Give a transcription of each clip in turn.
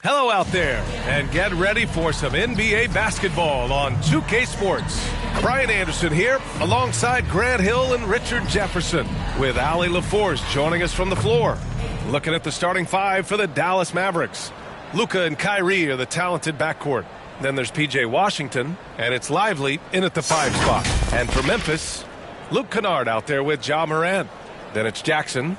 Hello out there, and get ready for some NBA basketball on 2K Sports. Brian Anderson here, alongside Grant Hill and Richard Jefferson, with Allie LaForce joining us from the floor. Looking at the starting five for the Dallas Mavericks. Luka and Kyrie are the talented backcourt. Then there's P.J. Washington, and it's Lively in at the 5 spot. And for Memphis, Luke Kennard out there with Ja Morant. Then it's Jackson,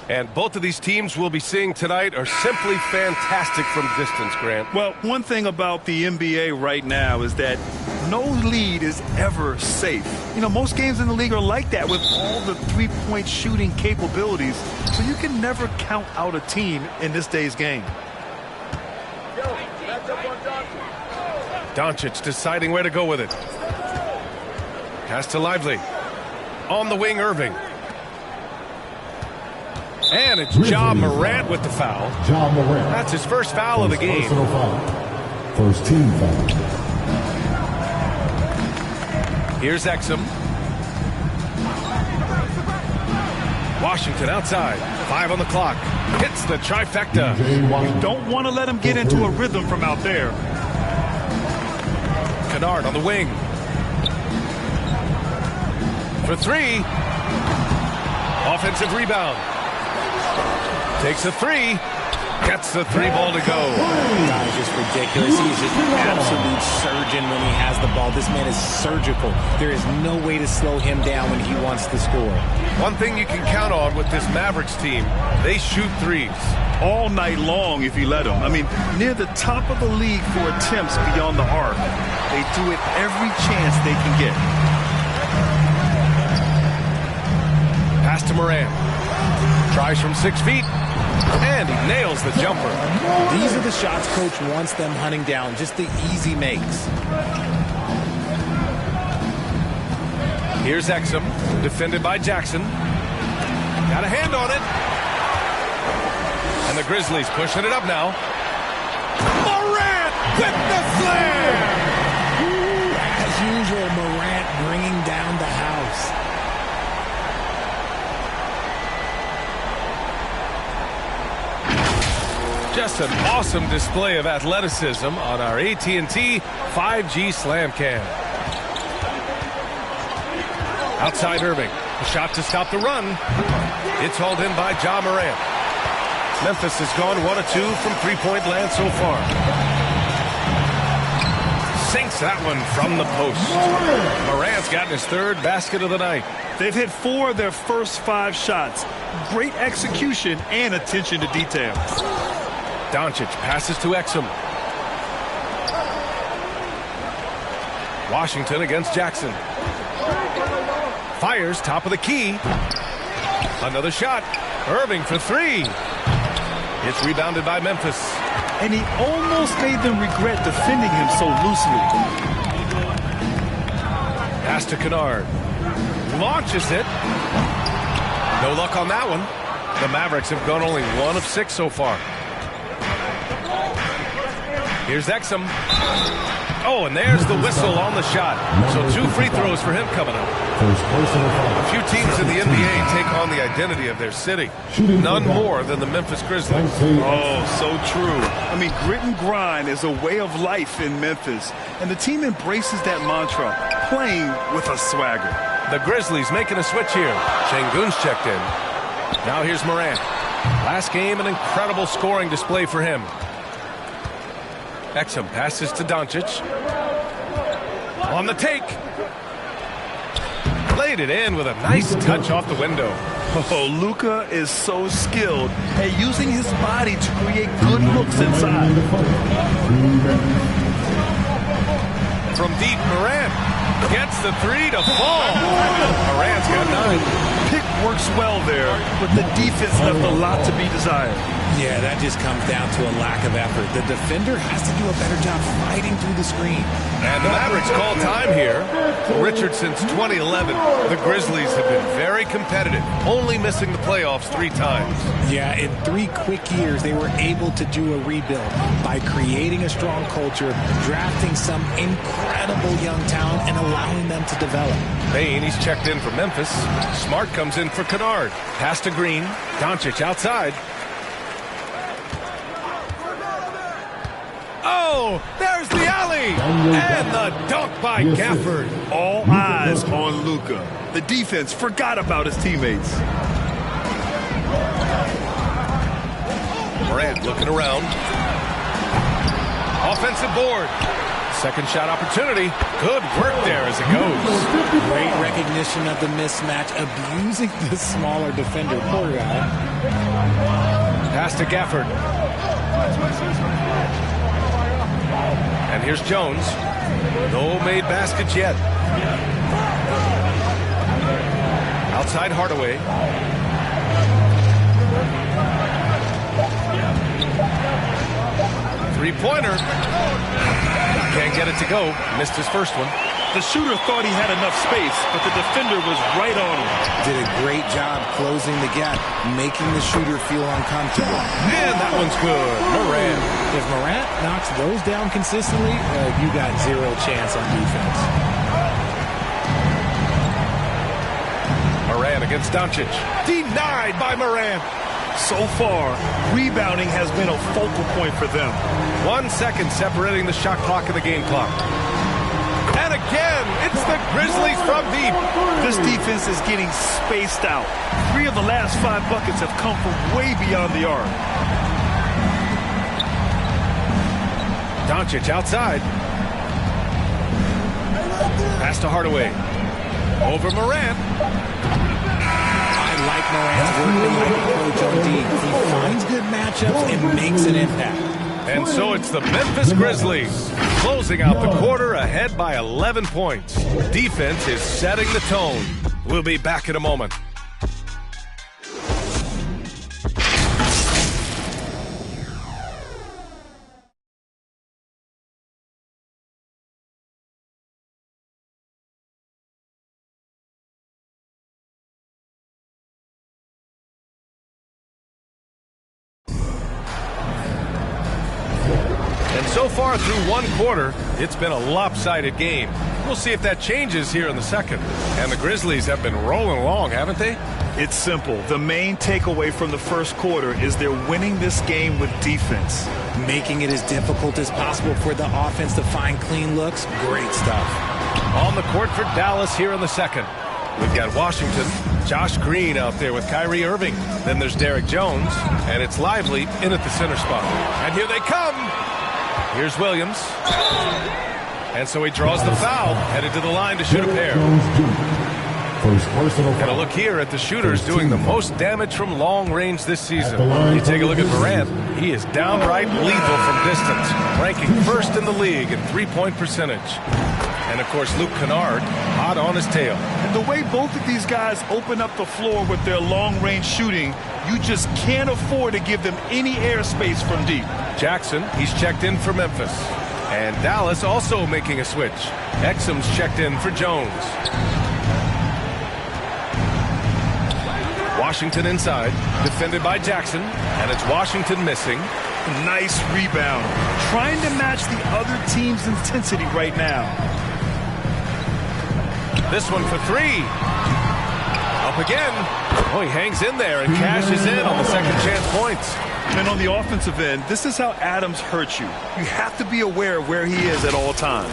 and both of these teams we'll be seeing tonight are simply fantastic from distance, Grant. Well, one thing about the NBA right now is that no lead is ever safe. You know, most games in the league are like that with all the three-point shooting capabilities, so you can never count out a team in this day's game. Doncic deciding where to go with it. Pass to Lively. On the wing, Irving. And it's Ja Morant with the foul. Ja Morant. That's his first foul of the game. First team foul. Here's Exum. Washington outside. 5 on the clock. Hits the trifecta. You don't want to let him get into a rhythm from out there. Kennard on the wing. For 3. Offensive rebound. Takes a 3. Gets the 3 ball to go. God, it's just ridiculous. He's just an absolute surgeon when he has the ball. This man is surgical. There is no way to slow him down when he wants to score. One thing you can count on with this Mavericks team, they shoot threes. All night long if you let them. I mean, near the top of the league for attempts beyond the arc. They do it every chance they can get. Pass to Morant. Tries from 6 feet. And he nails the jumper. These are the shots coach wants them hunting down. Just the easy makes. Here's Exum. Defended by Jackson. Got a hand on it. And the Grizzlies pushing it up now. Morant with the flare! As usual, Morant bringing down the house. Just an awesome display of athleticism on our AT&T 5G Slam Cam. Outside Irving. A shot to stop the run. It's hauled in by Ja Morant. Memphis has gone 1 of 2 from three-point land so far. Sinks that one from the post. Morant's gotten his 3rd basket of the night. They've hit 4 of their first 5 shots. Great execution and attention to detail. Doncic passes to Exum. Washington against Jackson. Fires top of the key. Another shot. Irving for 3. It's rebounded by Memphis. And he almost made them regret defending him so loosely. Pass to Kennard. Launches it. No luck on that one. The Mavericks have gone only 1 of 6 so far. Here's Exum. Oh, and there's the whistle on the shot. So 2 free throws for him coming up. A few teams in the NBA take on the identity of their city. None more than the Memphis Grizzlies. Oh, so true. I mean, grit and grind is a way of life in Memphis. And the team embraces that mantra, playing with a swagger. The Grizzlies making a switch here. Şengün's checked in. Now here's Morant. Last game, an incredible scoring display for him. Exum passes to Doncic. On the take. Laid it in with a nice touch off the window. Oh, Luka is so skilled at using his body to create good looks inside. From deep, Morant gets the 3 to fall. Morant's got 9. Pick works well there, but the defense left a lot to be desired. Yeah, that just comes down to a lack of effort. The defender has to do a better job fighting through the screen. And the Mavericks call time here. Richard, since 2011, the Grizzlies have been very competitive, only missing the playoffs 3 times. Yeah, in 3 quick years, they were able to do a rebuild by creating a strong culture, drafting some incredible young talent, and allowing them to develop. Bane, he's checked in for Memphis. Smart comes in for Kennard. Pass to Green. Doncic outside. Oh, there's the alley. And the dunk by Gafford. All eyes on Luka. The defense forgot about his teammates. Morant looking around. Offensive board. Second shot opportunity. Good work there as it goes. Great recognition of the mismatch, abusing the smaller defender. Poor guy. Pass to Gafford. And here's Jones. No made baskets yet. Outside Hardaway. Three-pointer. Can't get it to go. Missed his first one. The shooter thought he had enough space, but the defender was right on him. Did a great job closing the gap, making the shooter feel uncomfortable. And that one's good. Morant. If Morant knocks those down consistently, you got zero chance on defense. Morant against Doncic. Denied by Morant. So far, rebounding has been a focal point for them. 1 second separating the shot clock and the game clock. And again, it's the Grizzlies from deep. This defense is getting spaced out. 3 of the last 5 buckets have come from way beyond the arc. Doncic outside. Pass to Hardaway. Over Morant. I like Morant's work approach on D. He finds good matchups and makes an impact. And so it's the Memphis Grizzlies closing out the quarter ahead by 11 points. Defense is setting the tone. We'll be back in a moment. And so far through one quarter, it's been a lopsided game. We'll see if that changes here in the second. And the Grizzlies have been rolling along, haven't they? It's simple. The main takeaway from the first quarter is they're winning this game with defense. Making it as difficult as possible for the offense to find clean looks. Great stuff. On the court for Dallas here in the second. We've got Washington, Josh Green out there with Kyrie Irving. Then there's Derek Jones, and it's Lively in at the center spot. And here they come. Here's Williams. And so he draws the foul, headed to the line to shoot a pair. First personal Got a foul. look here at the shooters doing the most damage from long range this season. You take a look at Morant. He is downright lethal from distance, ranking first in the league in three-point percentage. And, of course, Luke Kennard, hot on his tail. And the way both of these guys open up the floor with their long-range shooting, you just can't afford to give them any airspace from deep. Jackson, he's checked in for Memphis. And Dallas also making a switch. Exum's checked in for Jones. Washington inside, defended by Jackson, and it's Washington missing. Nice rebound. Trying to match the other team's intensity right now. This one for three. Up again. Oh, he hangs in there and cashes in on the second chance points. And on the offensive end, this is how Adams hurts you. You have to be aware of where he is at all times.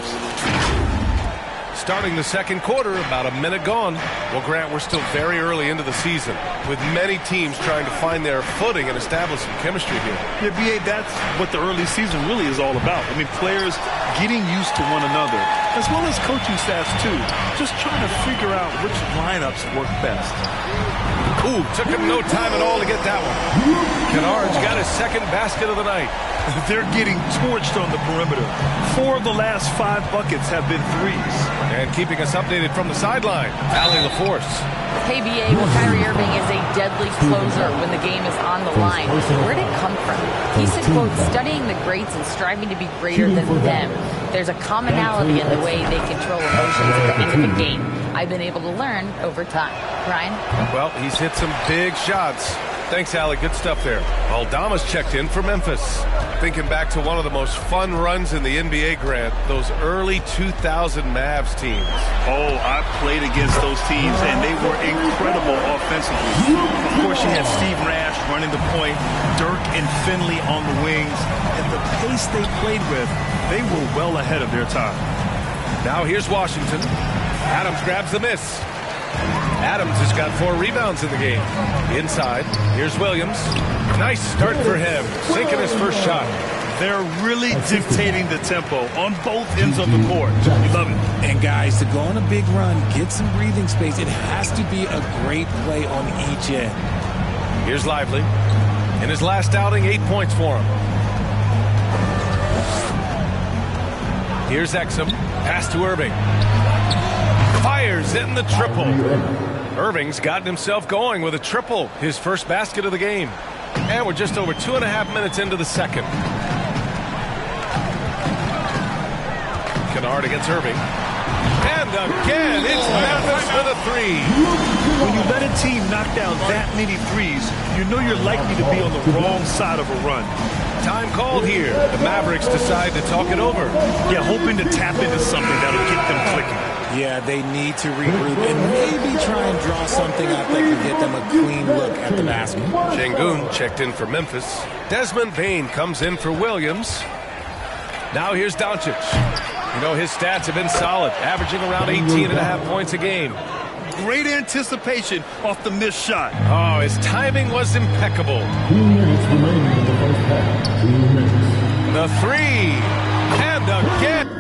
Starting the second quarter, about a minute gone. Well, Grant, we're still very early into the season, with many teams trying to find their footing and establish some chemistry here. Yeah, B.A., that's what the early season really is all about. I mean, players getting used to one another, as well as coaching staffs, too. Just trying to figure out which lineups work best. Ooh, took him no time at all to get that one. Kennard's got his second basket of the night. They're getting torched on the perimeter. 4 of the last 5 buckets have been threes. And keeping us updated from the sideline, Allie LaForce. KBA, well, Kyrie Irving is a deadly closer when the game is on the line. Where did it come from? He said, quote, studying the greats and striving to be greater than them. There's a commonality in the way they control emotions at the end of a game. I've been able to learn over time. Ryan? Well, he's hit some big shots. Thanks, Allie. Good stuff there. Aldama's checked in for Memphis. Thinking back to one of the most fun runs in the NBA, Grant, those early 2000 Mavs teams. Oh, I played against those teams, and they were incredible offensively. Of course, you had Steve Nash running the point, Dirk and Finley on the wings, and the pace they played with, they were well ahead of their time. Now here's Washington. Adams grabs the miss. Adams has got 4 rebounds in the game. Inside, here's Williams. Nice start for him, sinking his first shot. They're really dictating the tempo on both ends of the court. You love it. And guys, to go on a big run, get some breathing space, it has to be a great play on each end. Here's Lively. In his last outing, 8 points for him. Here's Exum. Pass to Irving. Fires in the triple. Irving's gotten himself going with a triple, his first basket of the game. And we're just over 2.5 minutes into the second. Kennard against Irving. And again, it's Memphis with a 3. When you let a team knock down that many threes, you know you're likely to be on the wrong side of a run. Time called here. The Mavericks decide to talk it over. Yeah, hoping to tap into something that'll get them clicking. Yeah, they need to regroup and maybe try and draw something up that can get them a clean look at the basket. Şengün checked in for Memphis. Desmond Bane comes in for Williams. Now here's Doncic. You know, his stats have been solid, averaging around 18.5 points a game. Great anticipation off the missed shot. Oh, his timing was impeccable. 2 minutes remaining in the first half. 2 minutes. The 3. And again.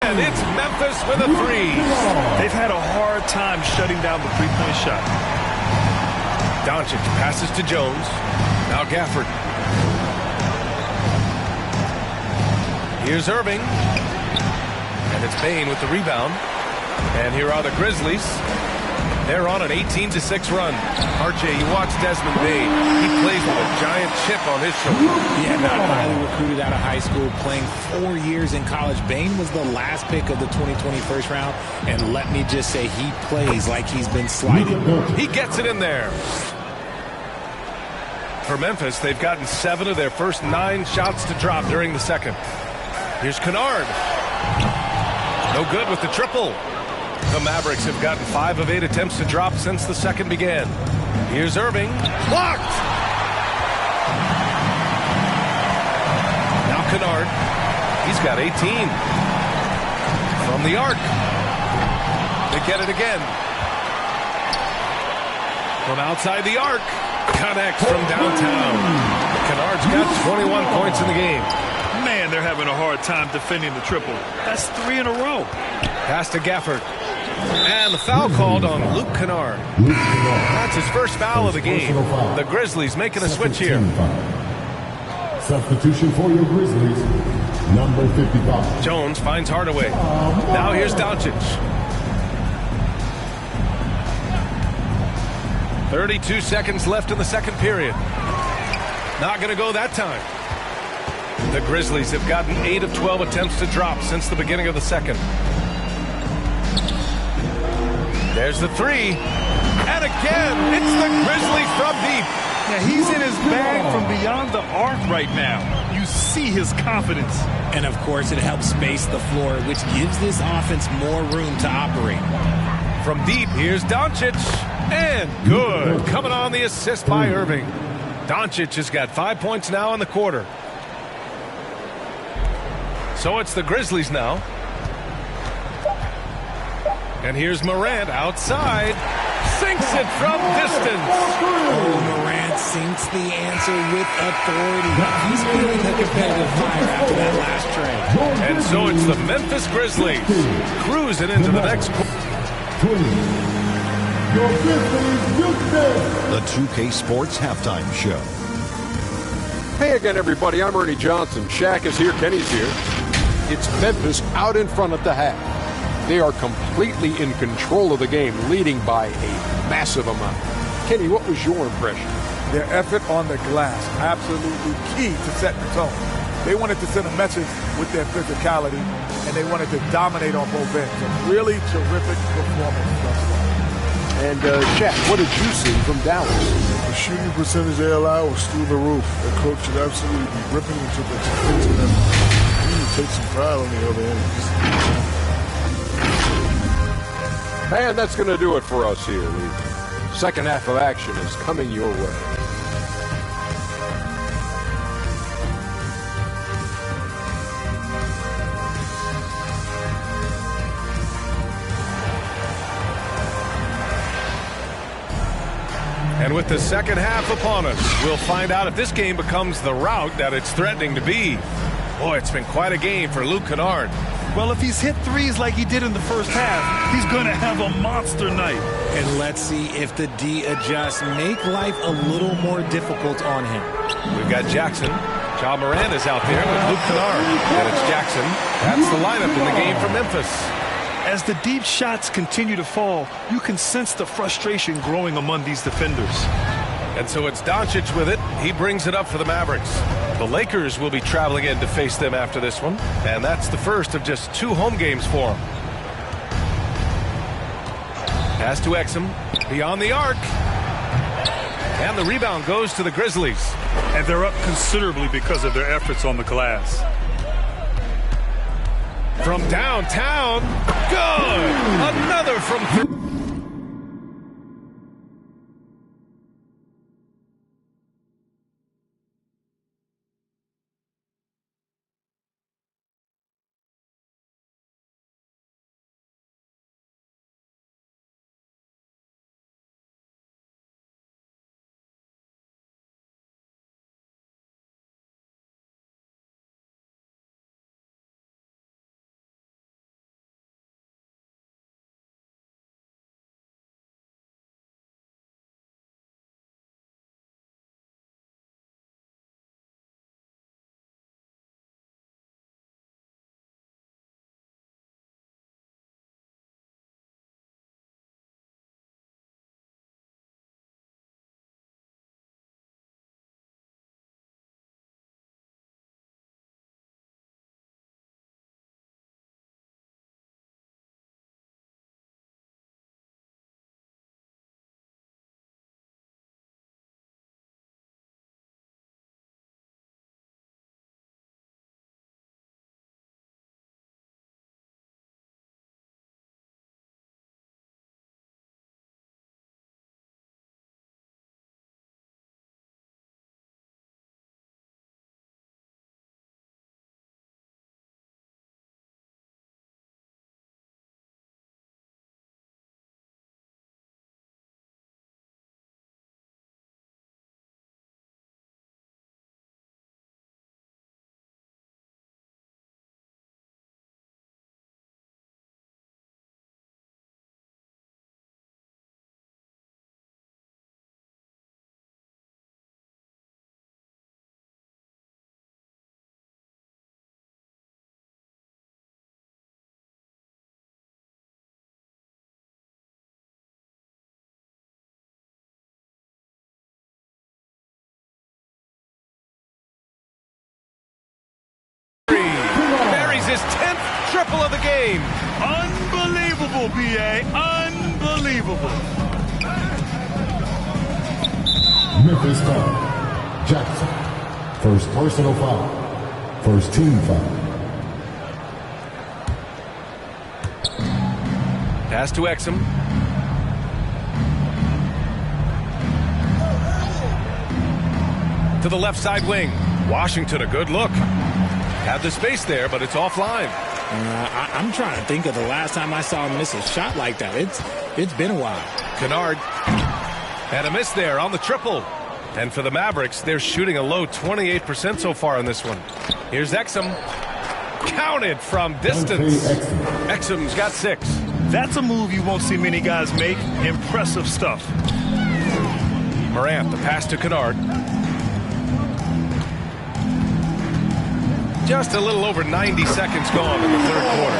And it's Memphis with a 3. They've had a hard time shutting down the three-point shot. Doncic passes to Jones. Now Gafford. Here's Irving. And it's Bane with the rebound. And here are the Grizzlies. They're on an 18-6 run. RJ, you watch Desmond Bane. He plays with a giant chip on his shoulder. Yeah, not highly recruited out of high school, playing 4 years in college. Bane was the last pick of the 2020 first round, and let me just say he plays like he's been slighted. He gets it in there. For Memphis, they've gotten 7 of their first 9 shots to drop during the second. Here's Kennard. No good with the triple. The Mavericks have gotten 5 of 8 attempts to drop since the second began. Here's Irving. Blocked! Now Kennard. He's got 18. From the arc. They get it again. From outside the arc. Connects from downtown. Kennard's got 21 points in the game. Man, they're having a hard time defending the triple. That's 3 in a row. Pass to Gafford. And the foul called on Luke Kennard. That's his first foul of the game. The Grizzlies making a switch here. Substitution for your Grizzlies, number 55. Jones finds Hardaway. Now here's Doncic. 32 seconds left in the second period. Not going to go that time. The Grizzlies have gotten 8 of 12 attempts to drop since the beginning of the second. There's the 3. And again, it's the Grizzlies from deep. Yeah, he's in his bag from beyond the arc right now. You see his confidence. And, of course, it helps space the floor, which gives this offense more room to operate. From deep, here's Doncic. And good. Coming on the assist by Irving. Doncic has got 5 points now in the quarter. So it's the Grizzlies now. And here's Morant outside. Sinks it from distance. Oh, Morant sinks the answer with authority. He's feeling the competitive fire after that last trade. And so it's the Memphis Grizzlies cruising into the next quarter. The 2K Sports Halftime Show. Hey again, everybody. I'm Ernie Johnson. Shaq is here. Kenny's here. It's Memphis out in front at the half. They are completely in control of the game, leading by a massive amount. Kenny, what was your impression? Their effort on the glass, absolutely key to setting the tone. They wanted to send a message with their physicality, and they wanted to dominate on both ends. A really terrific performance thus far. And Shaq, what did you see from Dallas? The shooting percentage they allow was through the roof. The coach should absolutely be ripping into them. He need to take some pride on the other end. Man, that's going to do it for us here. The second half of action is coming your way. And with the second half upon us, we'll find out if this game becomes the rout that it's threatening to be. Boy, it's been quite a game for Luke Kennard. Well, if he's hit threes like he did in the first half, he's going to have a monster night. And let's see if the D adjusts, make life a little more difficult on him. We've got Jackson. Ja Morant is out there with Luke Kennard. And it's Jackson. That's the lineup in the game for Memphis. As the deep shots continue to fall, you can sense the frustration growing among these defenders. And so it's Doncic with it. He brings it up for the Mavericks. The Lakers will be traveling in to face them after this one. And that's the first of just 2 home games for them. Pass to Exum. Beyond the arc. And the rebound goes to the Grizzlies. And they're up considerably because of their efforts on the glass. From downtown. Good. Another from his 10th triple of the game. Unbelievable, B.A. Unbelievable. Memphis foul. Jackson. First personal foul. First team foul. Pass to Exum. To the left side wing. Washington, a good look. Have the space there, but it's offline. I'm trying to think of the last time I saw him miss a shot like that. It's been a while. Kennard. And a miss there on the triple. And for the Mavericks, they're shooting a low 28% so far on this one. Here's Exum. Counted from distance. Exum's got 6. That's a move you won't see many guys make. Impressive stuff. Morant, the pass to Kennard. Just a little over 90 seconds gone in the third quarter.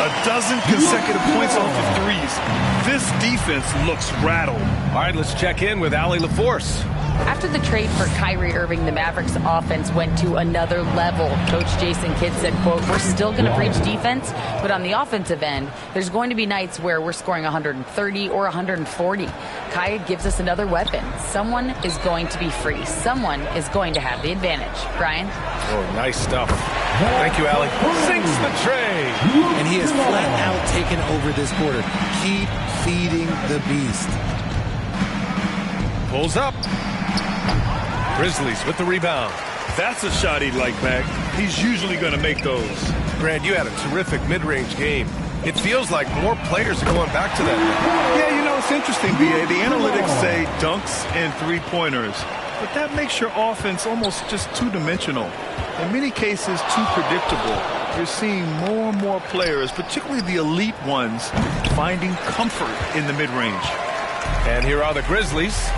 A dozen consecutive points off of threes. This defense looks rattled. All right, let's check in with Allie LaForce. After the trade for Kyrie Irving, the Mavericks offense went to another level. Coach Jason Kidd said, quote, "We're still going to preach defense, but on the offensive end, there's going to be nights where we're scoring 130 or 140. Kai gives us another weapon. Someone is going to be free. Someone is going to have the advantage." Brian? Oh, nice stuff. Thank you, Allie. Sinks the tray. And he has flat out taken over this quarter. Keep feeding the beast. Pulls up. Grizzlies with the rebound. That's a shot he'd like back. He's usually going to make those. Grant, you had a terrific mid-range game. It feels like more players are going back to that. Yeah, you know, it's interesting, B.A. The analytics say dunks and three-pointers, but that makes your offense almost just two-dimensional. In many cases, too predictable. You're seeing more and more players, particularly the elite ones, finding comfort in the mid-range. And here are the Grizzlies.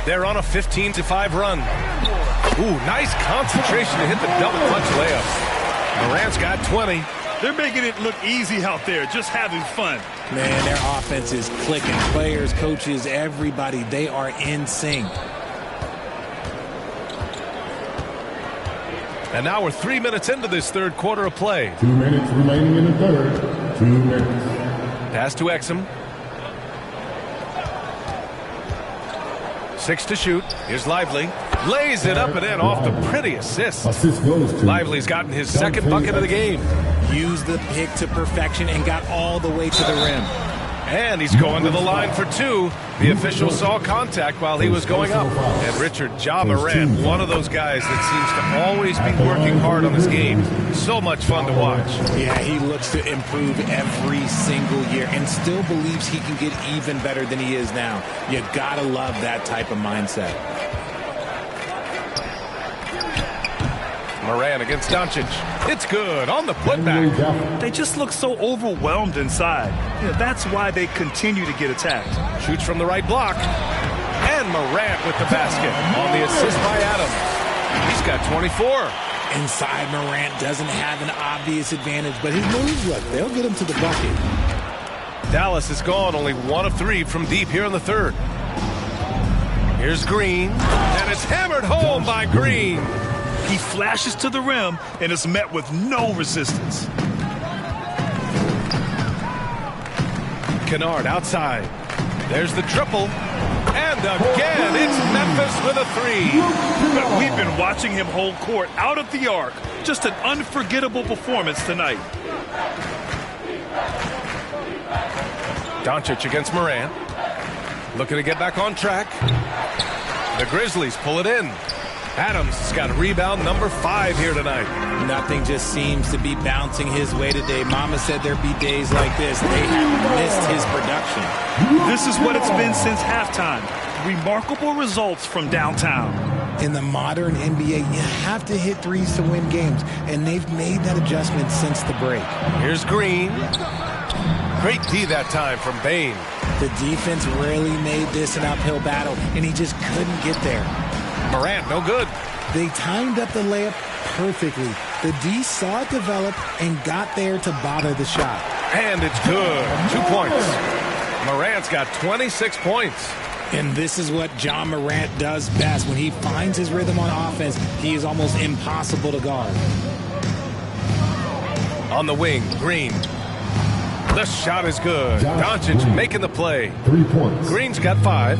They're on a 15-5 run. Ooh, nice concentration to hit the double clutch layup. Morant's got 20. They're making it look easy out there, just having fun. Man, their offense is clicking. Players, coaches, everybody, they are in sync. And now we're 3 minutes into this third quarter of play. 2 minutes remaining in the third. 2 minutes. Pass to Exum. 6 to shoot. Here's Lively. Lays it up and in off the pretty assist. Assist goes to Lively's gotten his second bucket of the game. Used the pick to perfection and got all the way to the rim. And he's going to the line for 2. The official saw contact while he was going up. And Richard Ja Morant, one of those guys that seems to always be working hard on his game. So much fun to watch. Yeah, he looks to improve every single year and still believes he can get even better than he is now. You gotta love that type of mindset. Morant against Doncic. It's good on the putback. They just look so overwhelmed inside. You know, that's why they continue to get attacked. Shoots from the right block. And Morant with the basket on the assist by Adams. He's got 24. Inside, Morant doesn't have an obvious advantage, but his moves, look, they'll get him to the bucket. Dallas is gone only 1 of 3 from deep here in the third. Here's Green. And it's hammered home by Green. He flashes to the rim and is met with no resistance. Kennard outside. There's the triple. And again, it's Memphis with a 3. We've been watching him hold court out of the arc. Just an unforgettable performance tonight. Doncic against Morant. Looking to get back on track. The Grizzlies pull it in. Adams has got rebound number 5 here tonight. Nothing just seems to be bouncing his way today. Mama said there'd be days like this. They have missed his production. This is what it's been since halftime. Remarkable results from downtown. In the modern NBA, you have to hit threes to win games, and they've made that adjustment since the break. Here's Green. Great D that time from Bane. The defense really made this an uphill battle, and he just couldn't get there. Morant, no good. They timed up the layup perfectly. The D saw it develop and got there to bother the shot. And it's good. 2 points. Morant's got 26 points. And this is what Ja Morant does best. When he finds his rhythm on offense, he is almost impossible to guard. On the wing, Green. The shot is good. Doncic making the play. 3 points. Green's got 5.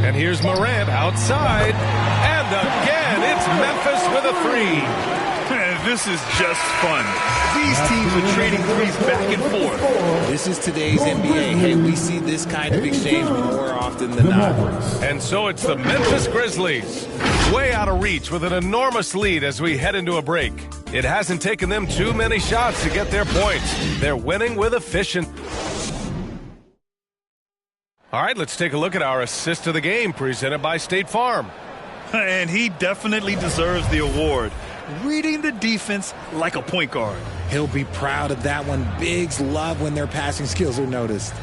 And here's Morant outside. And again, it's Memphis with a 3. This is just fun. These teams are trading threes back and forth. This is today's NBA. Hey, we see this kind of exchange more often than not. And so it's the Memphis Grizzlies, way out of reach with an enormous lead as we head into a break. It hasn't taken them too many shots to get their points. They're winning with efficient. All right, let's take a look at our assist of the game presented by State Farm. And he definitely deserves the award. Reading the defense like a point guard. He'll be proud of that one. Bigs love when their passing skills are noticed.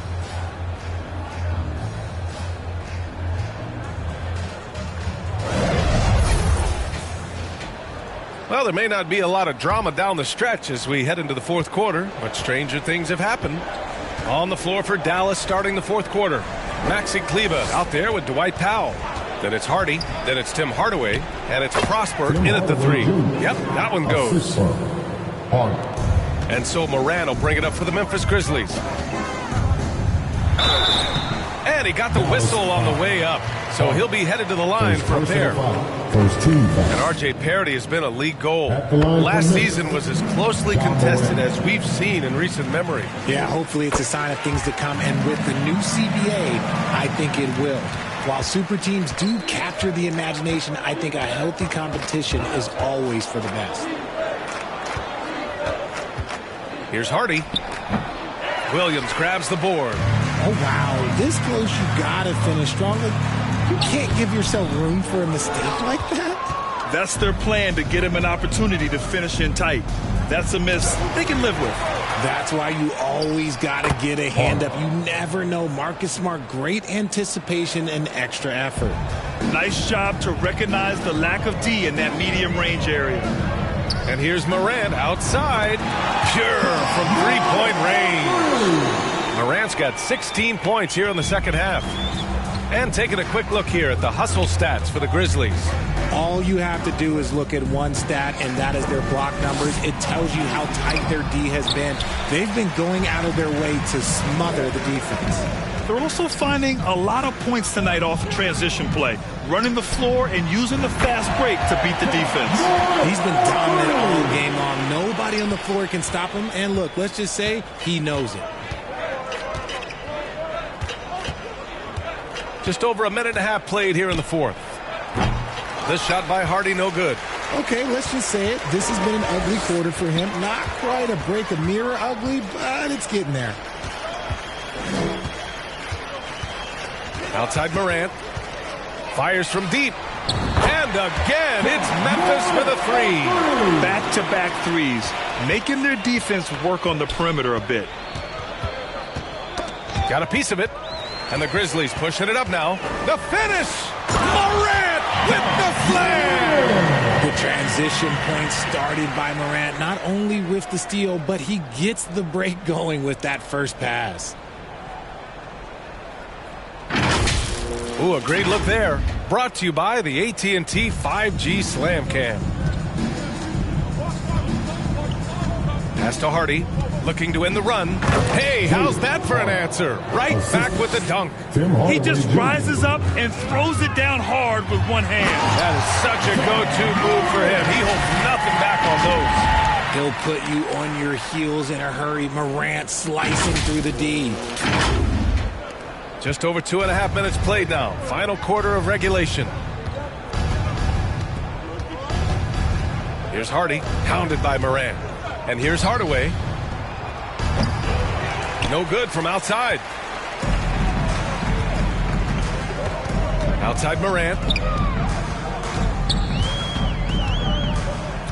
Well, there may not be a lot of drama down the stretch as we head into the fourth quarter, but stranger things have happened. On the floor for Dallas starting the fourth quarter. Maxi Kleber out there with Dwight Powell. Then it's Hardy, then it's Tim Hardaway, and it's Prosper in at the 3. Yep, that one goes. And so Morant will bring it up for the Memphis Grizzlies. And he got the whistle on the way up, so he'll be headed to the line for a pair. And R.J. Parody has been a league goal. Last season was as closely contested as we've seen in recent memory. Yeah, hopefully it's a sign of things to come, and with the new CBA, I think it will. While super teams do capture the imagination, I think a healthy competition is always for the best. Here's Hardy. Williams grabs the board. Oh, wow. This close, you got to finish strong. You can't give yourself room for a mistake like that. That's their plan, to get him an opportunity to finish in tight. That's a miss they can live with. That's why you always got to get a hand up. You never know. Marcus Smart, great anticipation and extra effort. Nice job to recognize the lack of D in that medium range area. And here's Morant outside. Pure from three-point range. Morant's got 16 points here in the second half. And taking a quick look here at the hustle stats for the Grizzlies. All you have to do is look at one stat, and that is their block numbers. It tells you how tight their D has been. They've been going out of their way to smother the defense. They're also finding a lot of points tonight off transition play, running the floor and using the fast break to beat the defense. He's been dominant all game long. Nobody on the floor can stop him. And look, let's just say he knows it. Just over a minute and a half played here in the fourth. This shot by Hardy, no good. Okay, let's just say it. This has been an ugly quarter for him. Not quite a break a mirror ugly, but it's getting there. Outside Morant. Fires from deep. And again, it's Memphis with a 3. Back-to-back threes, making their defense work on the perimeter a bit. Got a piece of it. And the Grizzlies pushing it up now. The finish! Morant with the flair! The transition point started by Morant, not only with the steal, but he gets the break going with that first pass. Ooh, a great look there. Brought to you by the AT&T 5G Slam Cam. Pass to Hardy. Looking to end the run. Hey, how's that for an answer? Right back with the dunk. He just rises up and throws it down hard with one hand. That is such a go-to move for him. He holds nothing back on those. He'll put you on your heels in a hurry. Morant slicing through the D. Just over 2.5 minutes played now. Final quarter of regulation. Here's Hardy, hounded by Morant. And here's Hardaway. No good from outside. Outside Morant.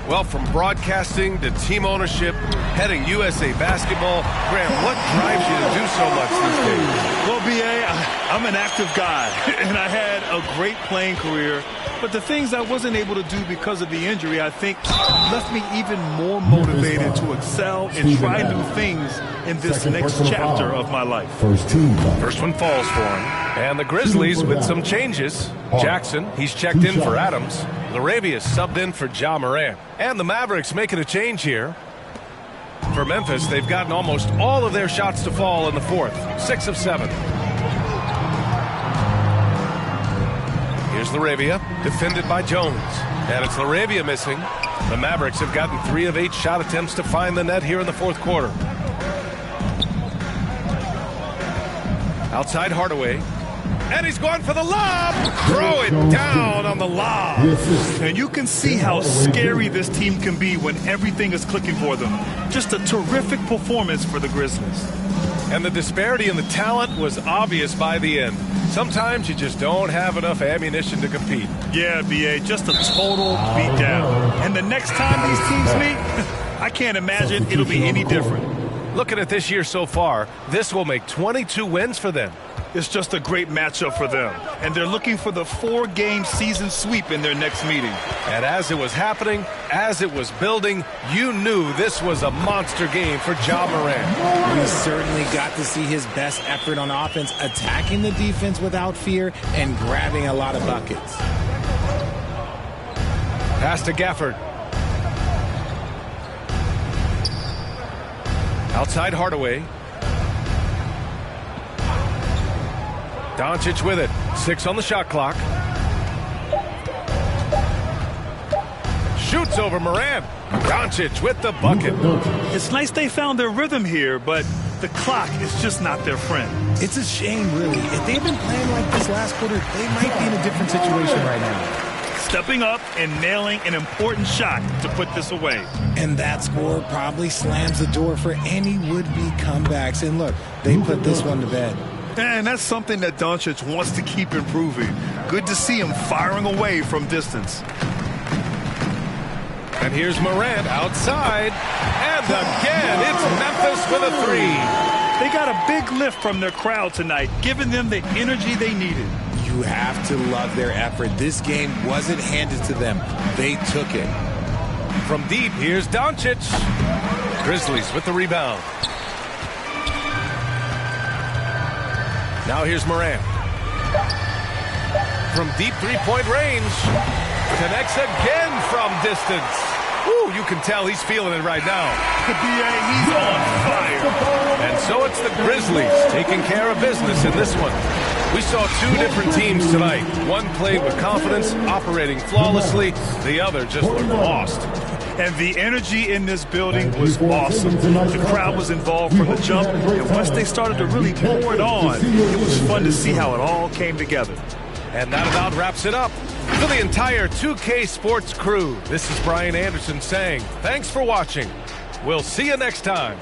Well, from broadcasting to team ownership, heading USA Basketball, Grant, what drives you to do so much these days? Well, B.A., I'm an active guy, and I had a great playing career But the things I wasn't able to do because of the injury, I think, left me even more motivated to excel and try new things in this next chapter of my life. First one falls for him. And the Grizzlies with some changes. Jackson, he's checked in for Adams. LaRavia subbed in for Ja Morant. And the Mavericks making a change here. For Memphis, they've gotten almost all of their shots to fall in the fourth. 6 of 7. Here's LaRavia, defended by Jones. And it's LaRavia missing. The Mavericks have gotten 3 of 8 shot attempts to find the net here in the fourth quarter. Outside Hardaway. And he's going for the lob. Throw it down on the lob. And you can see how scary this team can be when everything is clicking for them. Just a terrific performance for the Grizzlies. And the disparity in the talent was obvious by the end. Sometimes you just don't have enough ammunition to compete. Yeah, B.A., just a total beatdown. And the next time these teams meet, I can't imagine it'll be any different. Looking at this year so far, this will make 22 wins for them. It's just a great matchup for them. And they're looking for the 4-game season sweep in their next meeting. And as it was happening, as it was building, you knew this was a monster game for Ja Morant. We certainly got to see his best effort on offense, attacking the defense without fear and grabbing a lot of buckets. Pass to Gafford. Outside Hardaway. Doncic with it. 6 on the shot clock. Shoots over Morant. Doncic with the bucket. It's nice they found their rhythm here, but the clock is just not their friend. It's a shame, really. If they'd been playing like this last quarter, they might be in a different situation right now. Stepping up and nailing an important shot to put this away. And that score probably slams the door for any would-be comebacks. And look, they put this one to bed. And that's something that Doncic wants to keep improving. Good to see him firing away from distance. And here's Morant outside. And again, it's Memphis with a 3. They got a big lift from their crowd tonight, giving them the energy they needed. You have to love their effort. This game wasn't handed to them. They took it. From deep, here's Doncic. Grizzlies with the rebound. Now here's Morant. From deep three-point range. Connects again from distance. Ooh, you can tell he's feeling it right now. He's on fire. And so it's the Grizzlies taking care of business in this one. We saw 2 different teams tonight. One played with confidence, operating flawlessly. The other just looked lost. And the energy in this building was awesome. The crowd was involved from the jump, and once they started to really pour it on, it was fun to see how it all came together. And that about wraps it up. For the entire 2K Sports crew, this is Brian Anderson saying thanks for watching. We'll see you next time.